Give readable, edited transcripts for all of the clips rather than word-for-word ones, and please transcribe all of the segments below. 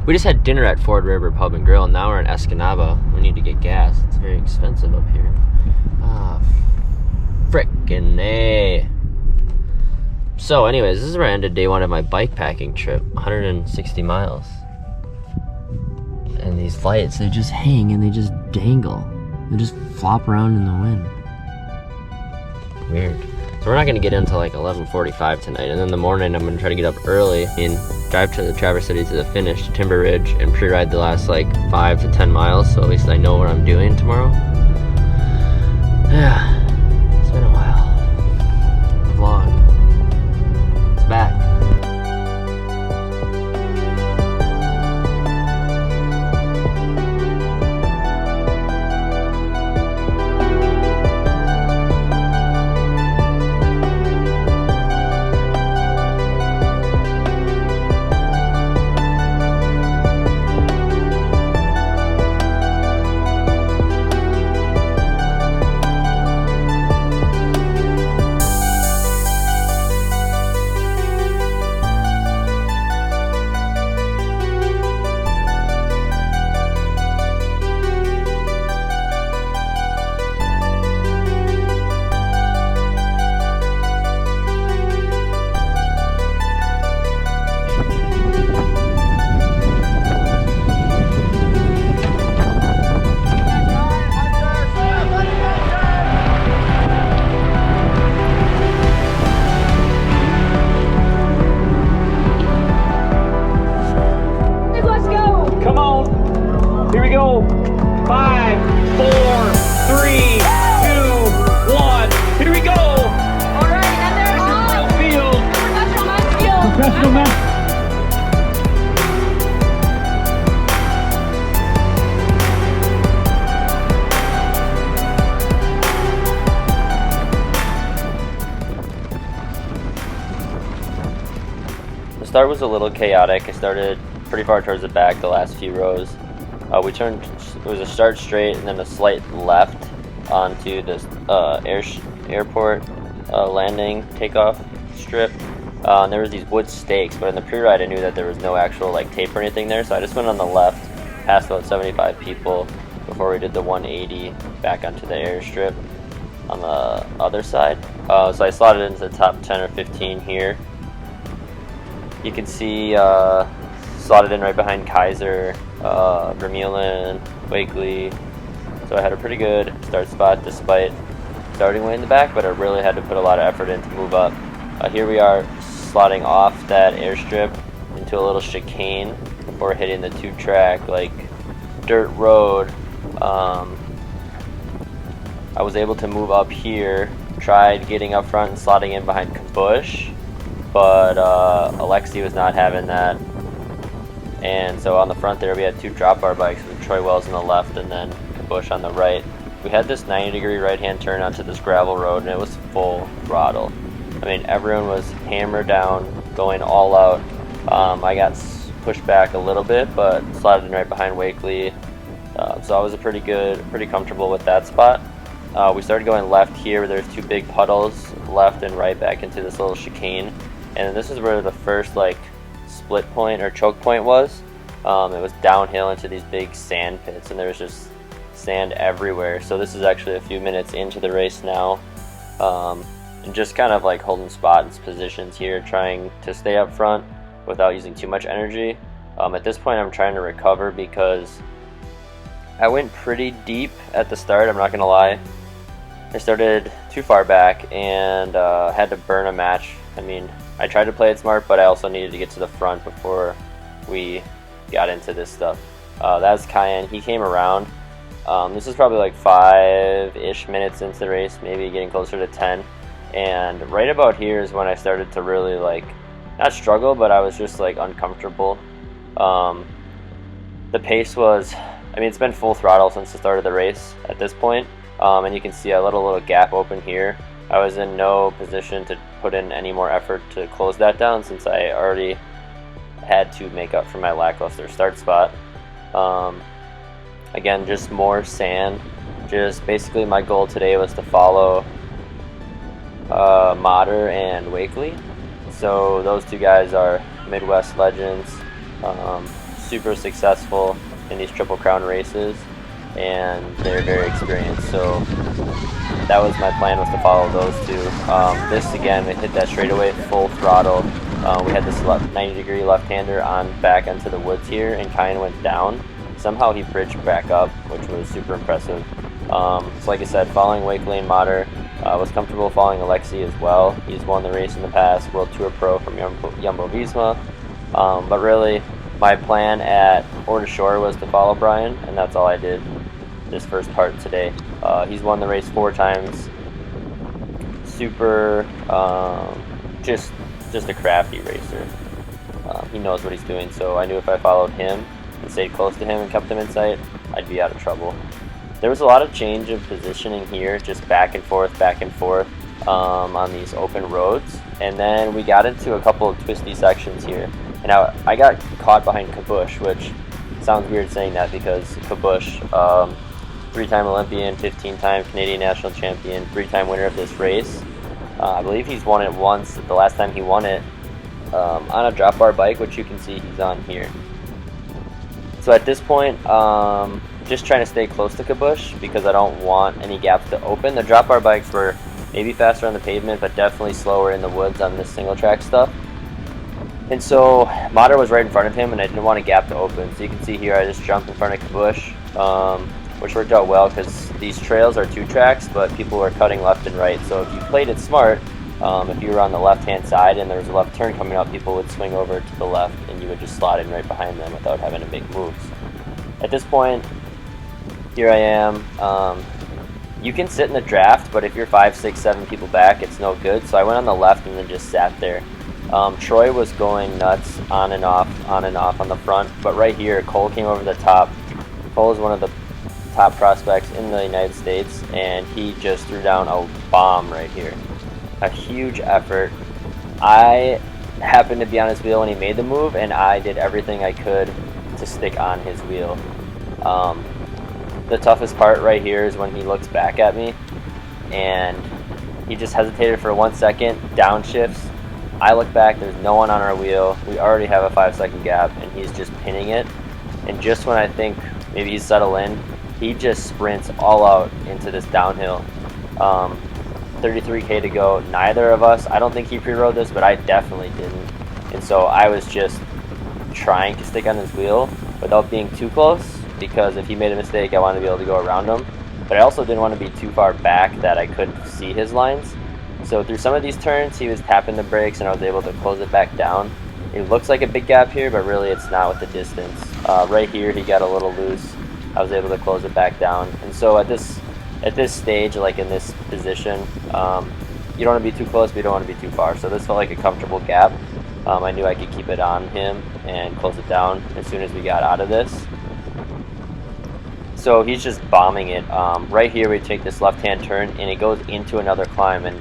We just had dinner at Ford River Pub and Grill, and now we're in Escanaba. We need to get gas. It's very expensive up here. Ah, frickin' A. So anyways, this is where I ended day one of my bike packing trip. 160 miles. And these lights, they just hang and they just dangle. They just flop around in the wind. Weird. So we're not going to get into like 11:45 tonight, and then in the morning I'm going to try to get up early and drive to the Traverse City to the finish, to Timber Ridge, and pre-ride the last like 5 to 10 miles, so at least I know what I'm doing tomorrow. Yeah, it's been a while. The vlog. It's back. Here we go. 5, 4, 3, 2, 1. Here we go. All right, and they're on. Field. Professional men's field. Professional men's. The start was a little chaotic. I started pretty far towards the back, the last few rows. We turned, it was a start straight and then a slight left onto this airport landing takeoff strip. And there was these wood stakes, but in the pre-ride I knew that there was no actual like tape or anything there, so I just went on the left, passed about 75 people before we did the 180 back onto the airstrip on the other side. So I slotted into the top 10 or 15 here. You can see slotted in right behind Kaiser, Vermeulen, Wakely. So I had a pretty good start spot despite starting way in the back, but I really had to put a lot of effort in to move up. Here we are slotting off that airstrip into a little chicane before hitting the 2-track like dirt road. I was able to move up here, tried getting up front and slotting in behind Kabush, but Alexi was not having that. And so on the front there we had 2 drop bar bikes with Troy Wells on the left and then Kabush on the right. We had this 90-degree right-hand turn onto this gravel road and it was full throttle. I mean, everyone was hammered down, going all out. I got pushed back a little bit, but slotted in right behind Wakely. So I was pretty comfortable with that spot. We started going left here where there's 2 big puddles, left and right back into this little chicane. And this is where the first like split point or choke point was. It was downhill into these big sand pits and there was just sand everywhere. So this is actually a few minutes into the race now. And just kind of like holding spots, positions here, trying to stay up front without using too much energy. At this point I'm trying to recover because I went pretty deep at the start, I'm not gonna lie. I started too far back and had to burn a match. I mean, I tried to play it smart, but I also needed to get to the front before we got into this stuff. That's Cayenne, he came around. This is probably like 5-ish minutes into the race, maybe getting closer to 10. And right about here is when I started to really like, not struggle, but I was just like uncomfortable. The pace was, I mean, it's been full throttle since the start of the race at this point. And you can see I let a little gap open here. I was in no position to put in any more effort to close that down since I already had to make up for my lackluster start spot. Again, just more sand. Just basically my goal today was to follow Motter and Wakely. So those 2 guys are Midwest legends. super successful in these Triple Crown races, and they're very experienced. So that was my plan, was to follow those two. This again, we hit that straightaway full throttle. We had this 90-degree left-hander on back into the woods here, and Kyan went down. Somehow he bridged back up, which was super impressive. So like I said, following Wake Lane Mater, was comfortable following Alexi as well. He's won the race in the past, World Tour Pro from Jumbo-Visma. But really, my plan at Ore to Shore was to follow Brian, and that's all I did this first part today. He's won the race 4 times. Super, just a crafty racer. He knows what he's doing, so I knew if I followed him and stayed close to him and kept him in sight, I'd be out of trouble. There was a lot of change of positioning here, just back and forth, on these open roads. And then we got into a couple of twisty sections here. And I got caught behind Kabush, which sounds weird saying that because Kabush, 3-time Olympian, 15-time Canadian national champion, 3-time winner of this race. I believe he's won it once, the last time he won it, on a drop bar bike, which you can see he's on here. So at this point, just trying to stay close to Kabush because I don't want any gaps to open. The drop bar bikes were maybe faster on the pavement, but definitely slower in the woods on this single track stuff. And so Mater was right in front of him, and I didn't want a gap to open. So you can see here I just jumped in front of Kabush, which worked out well because these trails are 2 tracks, but people were cutting left and right. So if you played it smart, if you were on the left-hand side and there was a left turn coming up, people would swing over to the left, and you would just slot in right behind them without having to make moves. At this point, here I am. You can sit in the draft, but if you're 5, 6, 7 people back, it's no good. So I went on the left and then just sat there. Troy was going nuts on and off on the front, but right here, Cole came over the top. Cole is one of the top prospects in the United States, and he just threw down a bomb right here. A huge effort. I happened to be on his wheel when he made the move, and I did everything I could to stick on his wheel. The toughest part right here is when he looks back at me, and he just hesitated for 1 second, downshifts. I look back, there's no one on our wheel. We already have a 5-second gap, and he's just pinning it. And just when I think maybe he's settled in, he just sprints all out into this downhill. 33K to go. Neither of us, I don't think he pre-rode this, but I definitely didn't. And so I was just trying to stick on his wheel without being too close, because if he made a mistake, I wanted to be able to go around him. But I also didn't want to be too far back that I couldn't see his lines. So through some of these turns, he was tapping the brakes, and I was able to close it back down. It looks like a big gap here, but really it's not with the distance. Right here, he got a little loose. I was able to close it back down. And so at this stage, like in this position, you don't want to be too close, but you don't want to be too far. So this felt like a comfortable gap. I knew I could keep it on him and close it down as soon as we got out of this. So he's just bombing it. Right here we take this left-hand turn, and it goes into another climb, and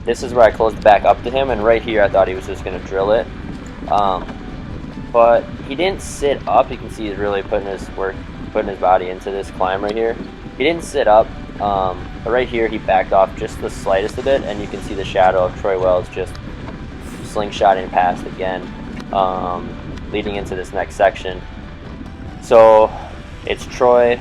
this is where I closed back up to him, and right here I thought he was just going to drill it. But he didn't sit up. You can see he's really putting his body into this climb right here. He didn't sit up, but right here he backed off just the slightest a bit, and you can see the shadow of Troy Wells just slingshotting past again, leading into this next section. So it's Troy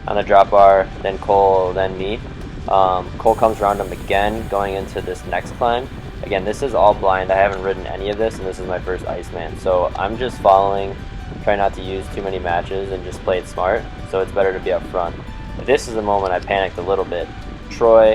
on the drop bar, then Cole, then me. Cole comes around him again, going into this next climb. Again, this is all blind. I haven't ridden any of this, and this is my first Iceman. So I'm just following, try not to use too many matches, and just play it smart. So it's better to be up front. This is the moment I panicked a little bit. Troy,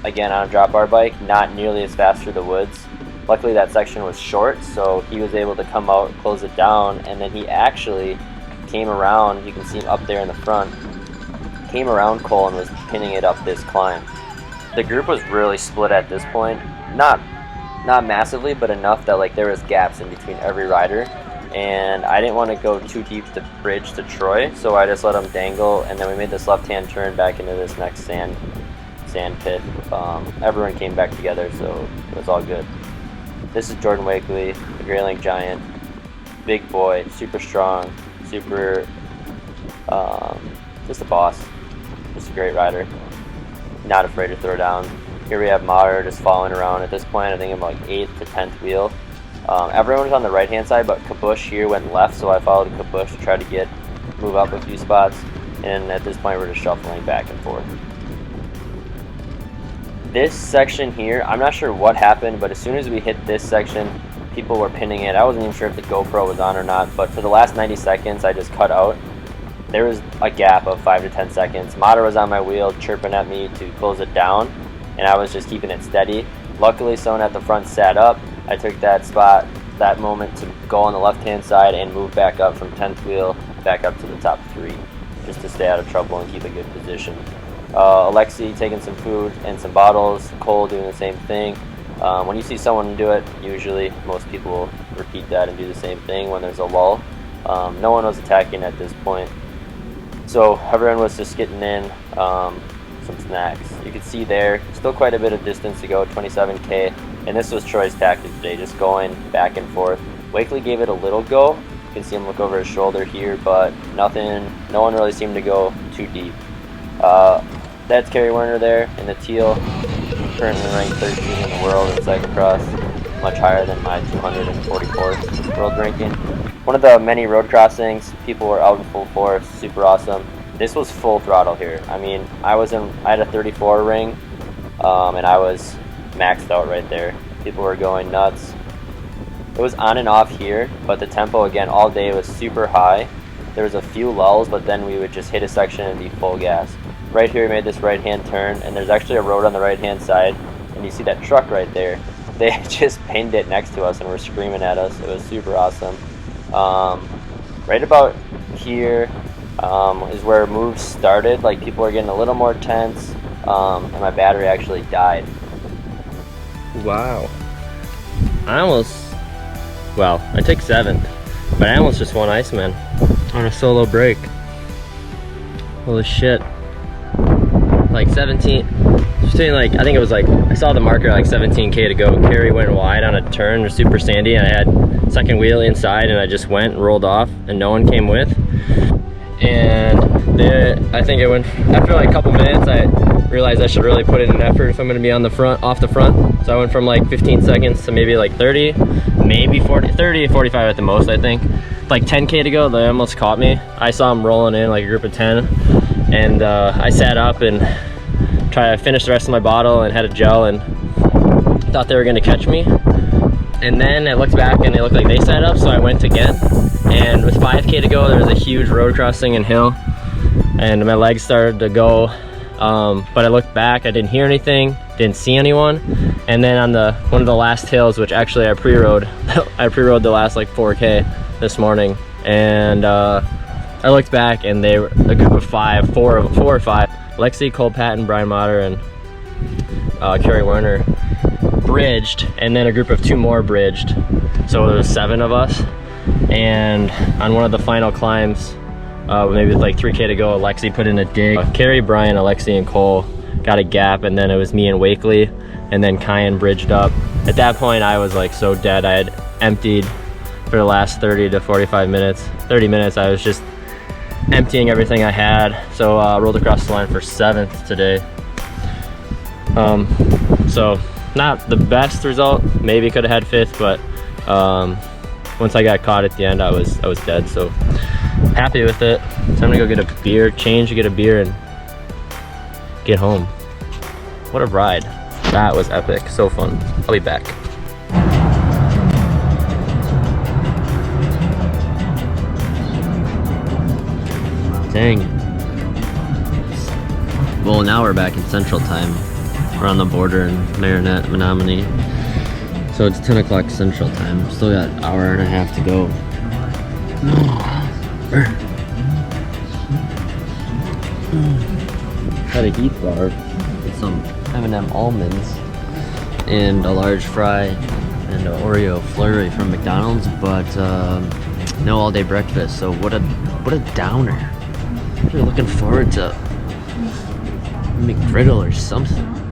again on a drop bar bike, not nearly as fast through the woods. Luckily that section was short, so he was able to come out, close it down, and then he actually came around. You can see him up there in the front. Came around Cole and was pinning it up this climb. The group was really split at this point. Not massively, but enough that like there was gaps in between every rider. And I didn't want to go too deep to bridge to Troy, so I just let him dangle, and then we made this left-hand turn back into this next sand pit. Everyone came back together, so it was all good. This is Jordan Wakely, the Grayling Giant. Big boy, super strong, super, just a boss. Just a great rider. Not afraid to throw down. Here we have Mater just following around. At this point, I think I'm like 8th to 10th wheel. Everyone was on the right hand side, but Kabush here went left, so I followed Kabush to try to move up a few spots, and at this point we're just shuffling back and forth. This section here, I'm not sure what happened, but as soon as we hit this section, people were pinning it. I wasn't even sure if the GoPro was on or not, but for the last 90 seconds I just cut out. There was a gap of 5 to 10 seconds. Mater was on my wheel chirping at me to close it down, and I was just keeping it steady. Luckily someone at the front sat up. I took that moment to go on the left hand side and move back up from 10th wheel back up to the top 3, just to stay out of trouble and keep a good position. Alexi taking some food and some bottles, Cole doing the same thing. When you see someone do it, usually most people will repeat that and do the same thing when there's a lull. No one was attacking at this point, so everyone was just getting in some snacks. You can see there, still quite a bit of distance to go, 27K, and this was Troy's tactic today, just going back and forth. Wakely gave it a little go. You can see him look over his shoulder here, but no one really seemed to go too deep. That's Kerry Werner there in the teal, currently ranked 13 in the world in cyclocross, much higher than my 244th world ranking. One of the many road crossings, people were out in full force, super awesome. This was full throttle here. I mean, I had a 34 ring, and I was maxed out right there. People were going nuts. It was on and off here, but the tempo again all day was super high. There was a few lulls, but then we would just hit a section and be full gas. Right here we made this right hand turn, and there's actually a road on the right hand side, and you see that truck right there. They just pinned it next to us and were screaming at us. It was super awesome. Right about here is where moves started. Like, people were getting a little more tense, and my battery actually died. Wow. I took 7th, but I almost just won Iceman on a solo break. Holy shit. Like 17, between like, I think it was like, I saw the marker like 17K to go. Kerry went wide on a turn, it was super sandy, and I had second wheel inside, and I just went and rolled off, and no one came with. And then I think it went, after like a couple minutes, I realized I should really put in an effort if I'm gonna be on the front, off the front. So I went from like 15 seconds to maybe like 30, maybe 40, 30, 45 at the most, I think. Like 10K to go, they almost caught me. I saw them rolling in like a group of 10. And I sat up and tried to finish the rest of my bottle and had a gel and thought they were gonna catch me. And then I looked back and they looked like they sat up, so I went again. And with 5K to go, there was a huge road crossing and hill, and my legs started to go. But I looked back, I didn't hear anything, didn't see anyone. And then on one of the last hills, which actually I pre-rode, I pre-rode the last like 4K this morning, and I looked back and they were a group of four or five. Lexi, Cole Patton, Brian Mater, and Kerry Werner bridged, and then a group of 2 more bridged. So there was 7 of us. And on one of the final climbs, maybe with like 3K to go, Lexi put in a dig. Kerry, Brian, Alexi, and Cole got a gap, and then it was me and Wakely, and then Kyan bridged up. At that point, I was like so dead. I had emptied for the last 30 to 45 minutes. 30 minutes, I was just emptying everything I had. So rolled across the line for 7th today. So not the best result. Maybe could have had 5th, but once I got caught at the end, I was dead. So happy with it. Time to go get a beer, change, get a beer, and get home. What a ride. That was epic. So fun. I'll be back. Dang. Well, now we're back in Central Time. We're on the border in Marinette, Menominee. So it's 10 o'clock Central Time. Still got an hour and a half to go. Got a Heath bar with some M&M almonds and a large fry and an Oreo flurry from McDonald's, but no all-day breakfast. So what a downer. Really looking forward to McGriddle or something.